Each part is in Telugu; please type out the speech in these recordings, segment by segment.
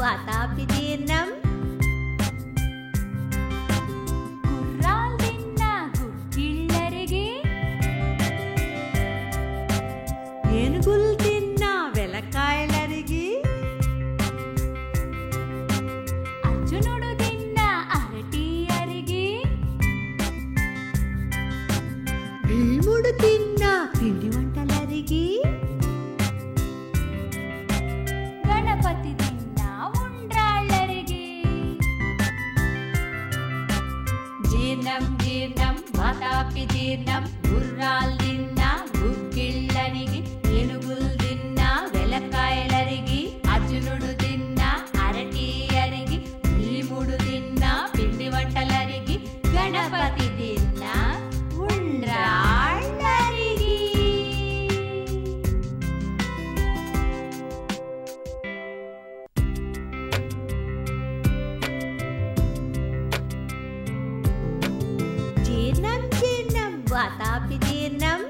వాతాపి జీర్ణం. గుర్రాలు తిన్నా గుగ్గిళ్ళరిగి, ఏనుగులు తిన్నా వెలకాయలరిగి, అర్జునుడు తిన్నా అరటి అరిగి, భీముడు తిన్నా పిండి వంటలరిగి, గణపతి తిన్నా ఉండ్రాళ్ళరిగి. జీర్ణం జీర్ణం వాతాపి జీర్ణం. గుర్రాలు తిన్నా గుగ్గిళ్ళరిగి, ఏనుగులు తిన్నా వెలకాయలరిగి, అర్జునుడు తిన్నా అరటి అరిగి, భీముడు తిన్నా పిండి వంటలరిగి, గణపతి తిన్నా ఉండ్రాళ్ళరిగి. జీర్ణం జీర్ణం వాతాపి జీర్ణం.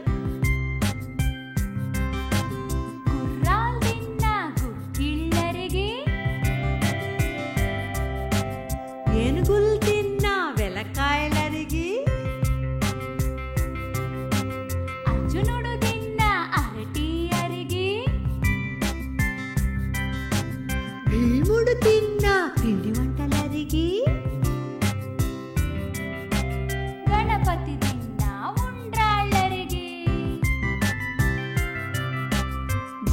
గుర్రాలు తిన్నా గుగ్గిళ్ళరిగి, ఏనుగులు తిన్నా వెలకాయలరిగి, అర్జునుడు తిన్నా అరటి అరిగి, భీముడు తిన్నా పిండి వంటలరిగి, గణపతి తిన్నా ఉండ్రాళ్ళరిగి.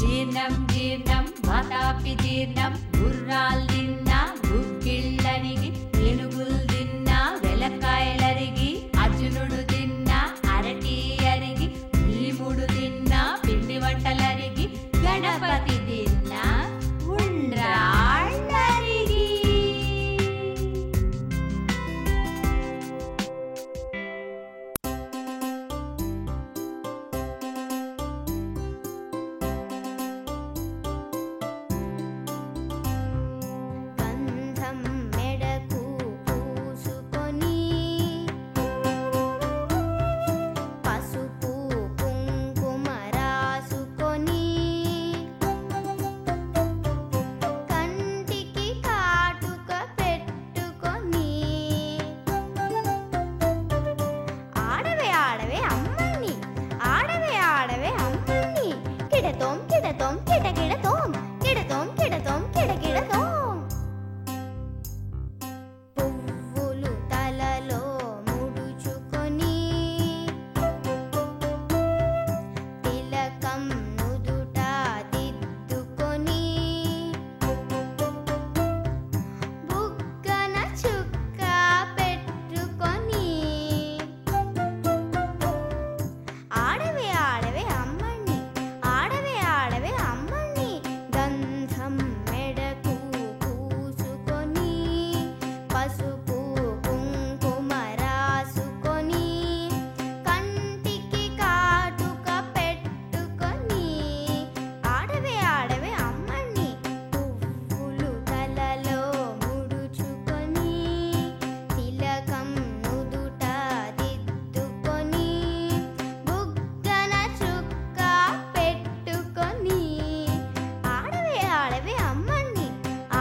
జీర్ణం జీర్ణం వాతాపి జీర్ణం. గుర్రాలు తిన్నా గుగ్గిళ్ళరిగి, ఏనుగులు తిన్నా వెలకాయలరిగి, అర్జునుడు తిన్నా అరటి అరిగి, భీముడు తిన్నా పిండి వంటలరిగి, గణపతి తిన్నా ఉండ్రాళ్ళరిగి. గంధం మెడకు పూసుకొని, పసుపు కుంకుమ రాసుకొని, కంటికి కాటుక పెట్టుకొని, ఆడవే ఆడవే అమ్మని, ఆడవే ఆడవే అమ్మని, కిడతోం కిడతోం కిటకిడతోం, కిడతోం కిడతోం కిటకిడతోం. పువ్వులు తలలో ముడుచుకొని, తిలకం నుదుట దిద్దుకొని, బుగ్గన చుక్క పెట్టుకొని, ఆడవే ఆడవే అమ్మని, ఆడవే ఆడవే అమ్మని, గంధం మెడకు పూసుకొని, పసుపు కుంకుమ రాసుకొని, కంటికి కాటుక పెట్టుకొని, ఆడవే ఆడవే అమ్మని, పువ్వులు తలలో ముడుచుకొని, తిలకం నుదుట దిద్దుకొని, బుగ్గన చుక్క పెట్టుకొని, ఆడవే ఆడవే అమ్మని,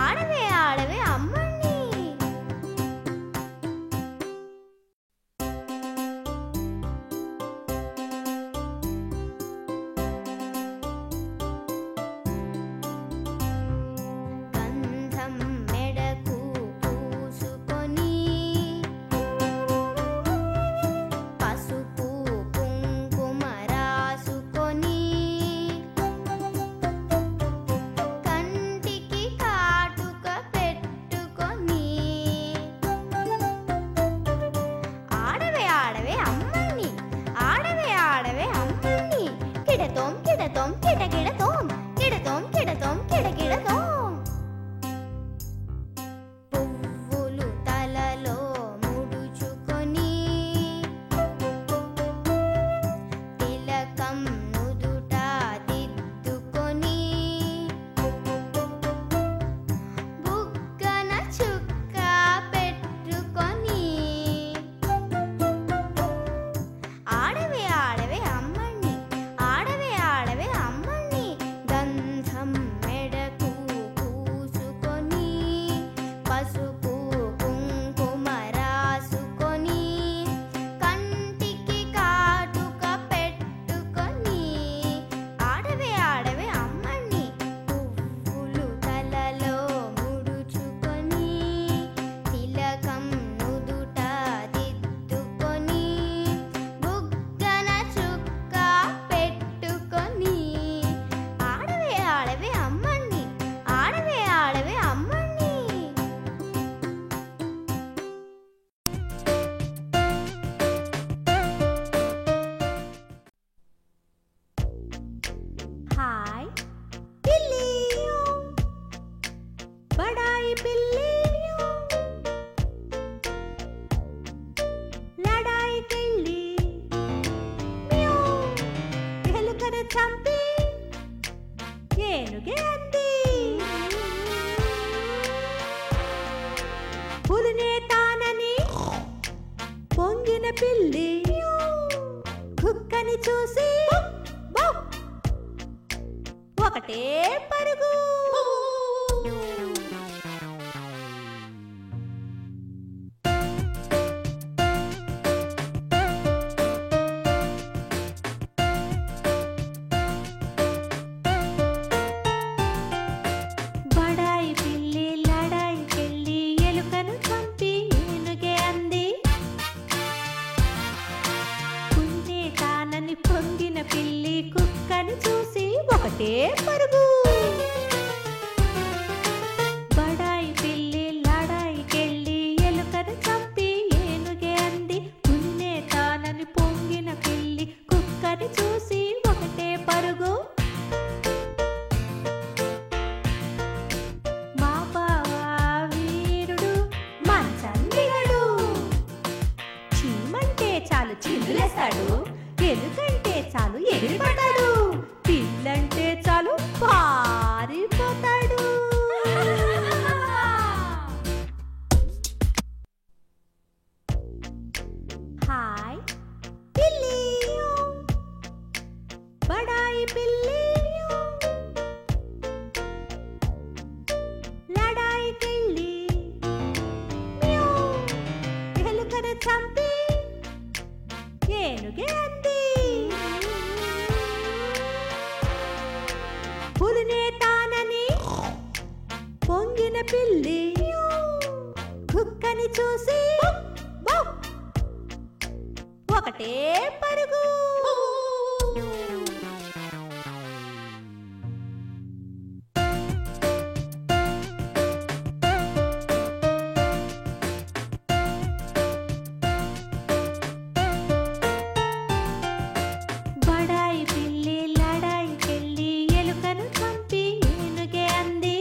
ఆడవే ఆడవే అమ్మని. గంధం మెడకు పూసుకొని, పసుపు కుంకుమ రాసుకొని, కంటికి కాటుక పెట్టుకొని, ఆడవే ఆడవే అమ్మని, ఆడవే ఆడవే అమ్మని, కిడతోం కిడతోం కిటకిడతోం, కిడతోం కిడతోం కిటకిడతోం. పువ్వులు తలలో ముడుచుకొని, తిలకం నుదుట దిద్దుకొని, బుగ్గన చుక్క పెట్టుకొని, ఆడవే ఆడవే అమ్మని, ఆడవే ఆడవే అమ్మని, ఏనుగే అంది. పులినే తానని పొంగిన పిల్లి కుక్కని చూసి ఒకటే పరుగు. బడాయి పిల్లి లడాయికెళ్ళి ఎలుకను చంపి ఏనుగే అంది. పున్నే తానని పొంగిన పిల్లి కుక్కని చూసి ఒకటే పరుగు. బడాయి పిల్లి లడాయికెళ్ళి ఎలుకను చంపి ఏనుగే అంది. పున్నే తానని పొంగిన పిల్లి కుక్కని చూసి ఒకటే పరుగు. మా బావా వీరుడు మంచందిగడు, చీమంటే చాలు చిందులేస్తాడు, ఎలుకంటే చాలు ఎగిరిపడ్డాడు, పిల్లంటే చాలు పారిపోతాడు. హాయ్ పిల్లి, బడాయి పిల్లి లడాయికెళ్ళి ఎలుకను చంపి ఏనుగే అంది. పులినే తానని పొంగిన పిల్లి కుక్కని చూసి ఒకటే పరుగు. బడాయి పిల్లి లడాయికెళ్ళి ఎలుకను చంపి ఏనుగే అంది.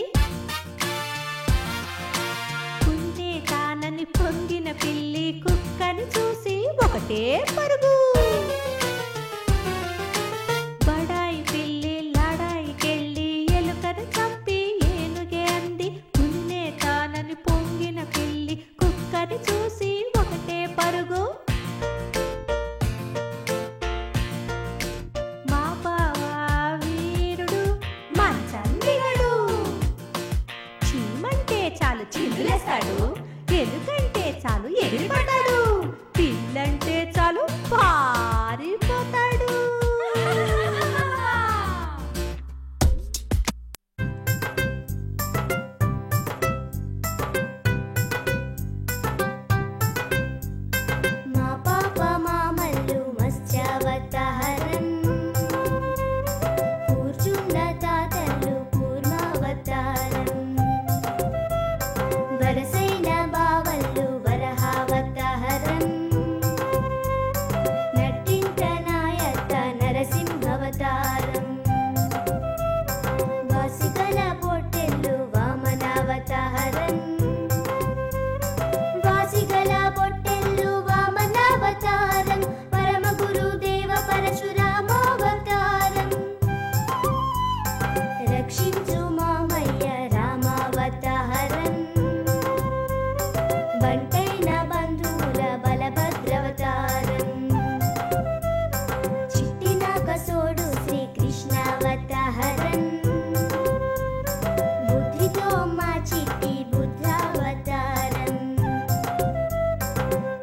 పున్నే తానని పొంగిన పిల్లి కుక్కని చూసి ఒకటే పరుగు. బడాయి పిల్లి లడాయికెళ్ళి ఎలుకను చంపి ఏనుగే అంది. పున్నే తానని పొంగిన పిల్లి కుక్కని చూసి ఒకటే పరుగు. మా బావా వీరుడు మంచందిగడు, చీమంటే చాలు చిందులేస్తాడు, ఎలుకంటే చాలు ఎగిరిపడ్డాడు, పిల్లంటే చాలు పారిపోతాడు. మా పాప మామల్లు మత్స్యావతారం, కూర్చున్న తాతల్లు కూర్మావతారం, వరసైన బావల్లు వరహావతారం, నట్టింట నాయత నరసింహవతారం, వాసికల పొట్టెల్లు వామనావతారం, వాసిగల పొట్టెల్లు వామనావతారం, పరమ గురుదేవ పరశురామావతారం, రక్షించు మామయ్య రామావతారం, బంటైన బంధువుల బలభద్రవతారం, చిట్టిన కసోడు శ్రీకృష్ణావతారం, బుద్ధితో మా చిట్టి బుద్ధావతారం,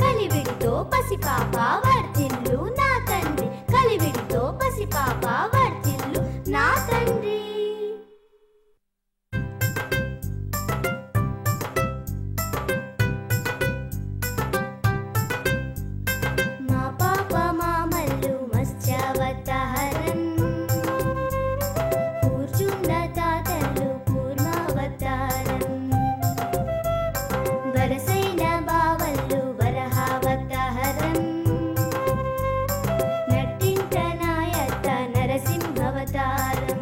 కలివిడితో పసిపాప వర్ధిల్లు నా తండ్రి, కలివిడితో పసిపాప వర్ధిల్లు నా తండ్రి. మా పాప మామల్లు మత్స్యావతారం, కూర్చున్న తాతల్లు కూర్మావతారం, వరసైన బావల్లు వరహావతారం, నట్టింట నాయత నరసింహవతారం,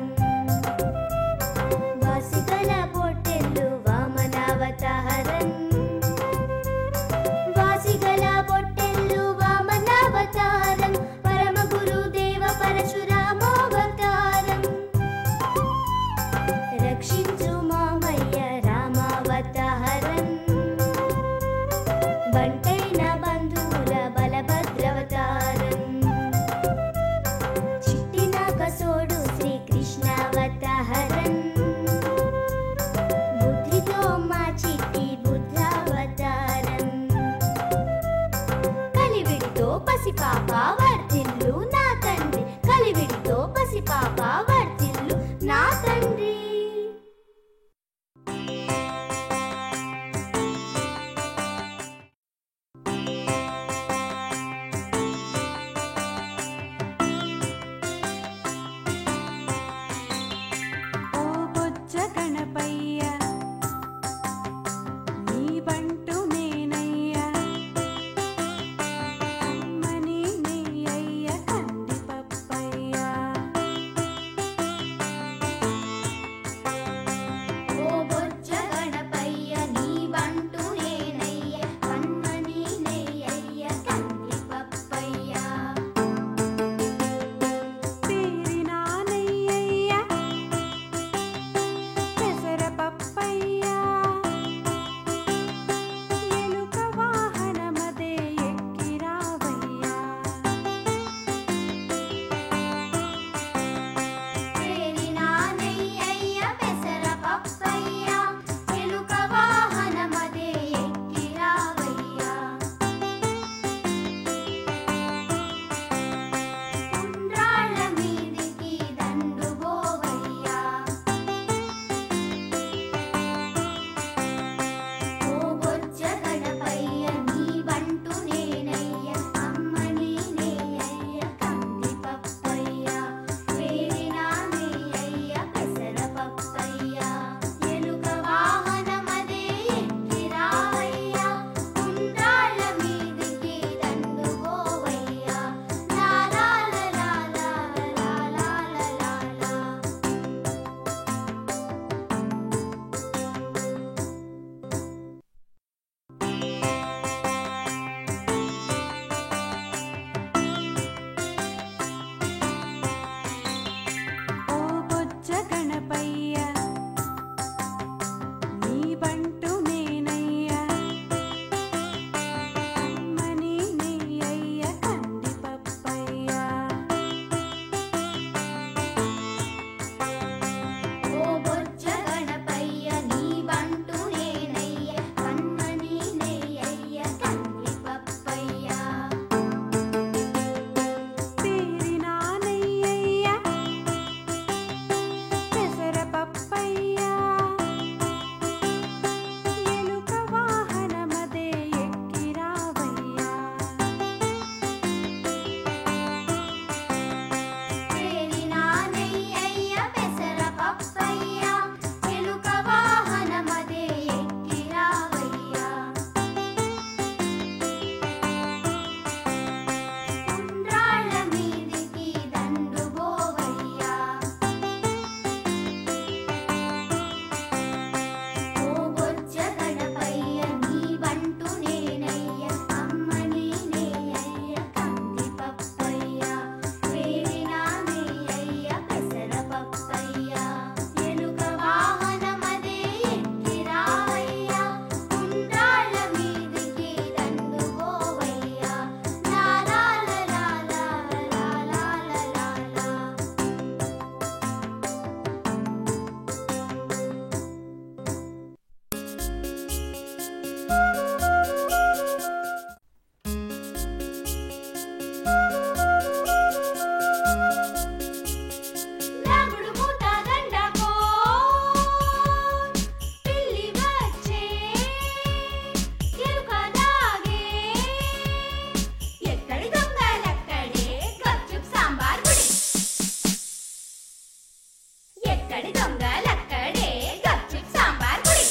ఎక్కడి దొంగలక్కడే గప్చుప్ సాంబార్ పొడి.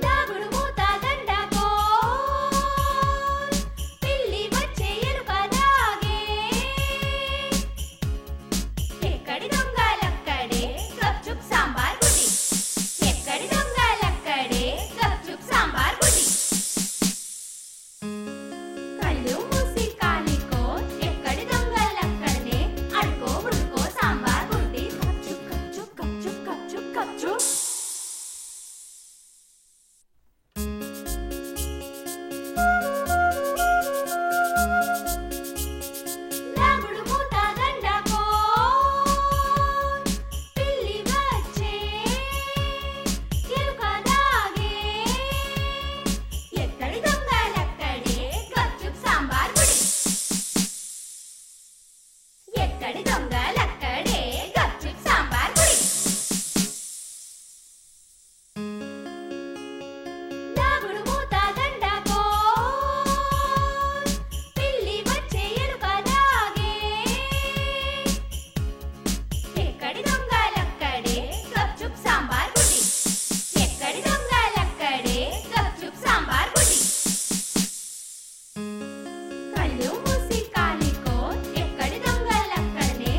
దాగుడు మూత దండకో పిల్లి వచ్చే ఎలుక దాగే. ఎక్కడి దొంగలక్కడే గప్చుప్ సాంబార్ పొడి. ఎక్కడి దొంగలక్కడే గప్చుప్ సాంబార్ పొడి. కళ్ళు మూసి కాలికో ఎక్కడి దొంగలక్కడనే అడుకో ఉడుకో సాంబార్ పొడి. గప్చుప్ గప్చుప్ గప్చుప్ గప్చుప్ గప్చుప్. దాగుడు మూత దండకో పిల్లి వచ్చే ఎలుక దాగే. ఎక్కడి దొంగలక్కడే గప్చుప్ సాంబార్ పొడి. ఎక్కడి దొంగలక్కడే గప్చుప్ సాంబార్ పొడి. దాగుడు మూత దండకో పిల్లి వచ్చే ఎలుక దాగే. ఎక్కడి దొంగలక్కడే గప్చుప్ సాంబార్ పొడి. ఎక్కడి దొంగలక్కడే గప్చుప్ సాంబార్ పొడి. కళ్ళు మూసి కాలికో ఎక్కడి దొంగలక్కడనే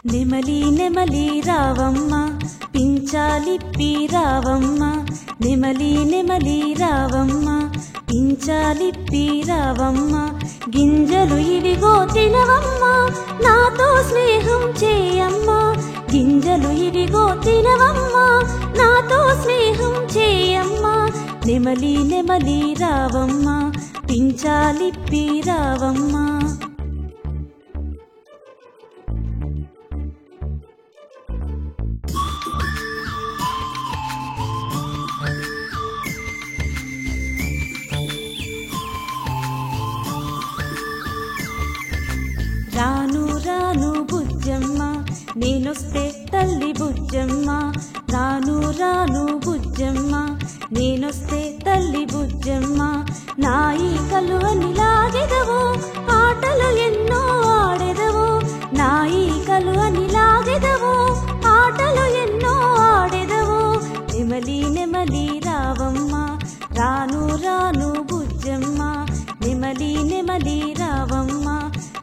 నెమలి నెమలి రావమ్మ పించాలిప్పి రావమ్మ నెమలి నెమలి రావమ్మ పించాలిప్పి రావమ్మ గింజలు ఇవిగో తినవమ్మ నాతో స్నేహం చేయమ్మ గింజలు ఇవిగో తినవమ్మ నాతో స్నేహం చేయమ్మ నెమలి నెమలి రావమ్మ పించాలిప్పి రావమ్మ రాను రాను బుజ్జమ్మ నేనొస్తే తల్లి బుజ్జమ్మ రాను రాను బుజ్జమ్మ నేనొస్తే తల్లి బుజ్జమ్మ నాయి కలువని లాగెదవో ఆటలు ఎన్నో ఆడెదవో నాయి కలువని లాగెదవో ఆటలు ఎన్నో ఆడెదవో నెమలి నెమలి రావమ్మ రాను రాను బుజ్జమ్మ నెమలి నెమలి రావమ్మ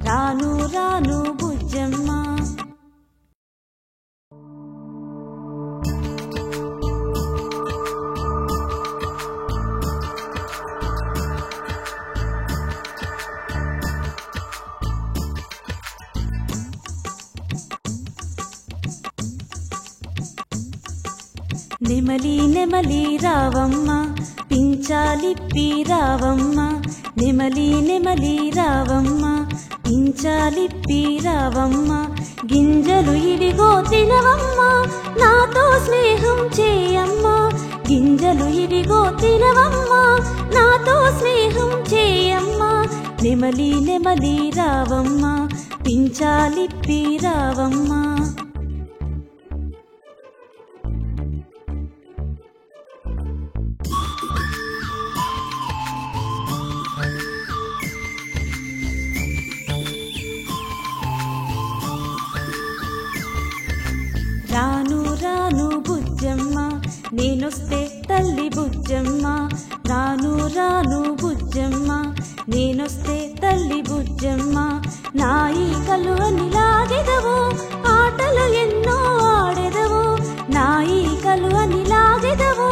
రాను రాను బుజ్జమ్మ నెమలి నెమలి రావమ్మ పించాలిప్పి రావమ్మ నెమలి నెమలి రావమ్మ పించాలిప్పి రావమ్మ గింజలు ఇవిగో తినవమ్మ నాతో స్నేహం చేయమ్మ గింజలు ఇవిగో తినవమ్మ నాతో స్నేహం చేయమ్మ నెమలి నెమలి రావమ్మ పించాలిప్పి రావమ్మ రాను రాను బుజ్జమ్మ నేనొస్తే తల్లి బుజ్జమ్మ రాను రాను బుజ్జమ్మ నేనొస్తే తల్లి బుజ్జమ్మ నాయి కలువని లాగెదవో ఆటలు ఎన్నో ఆడెదవో నాయి కలువని లాగెదవో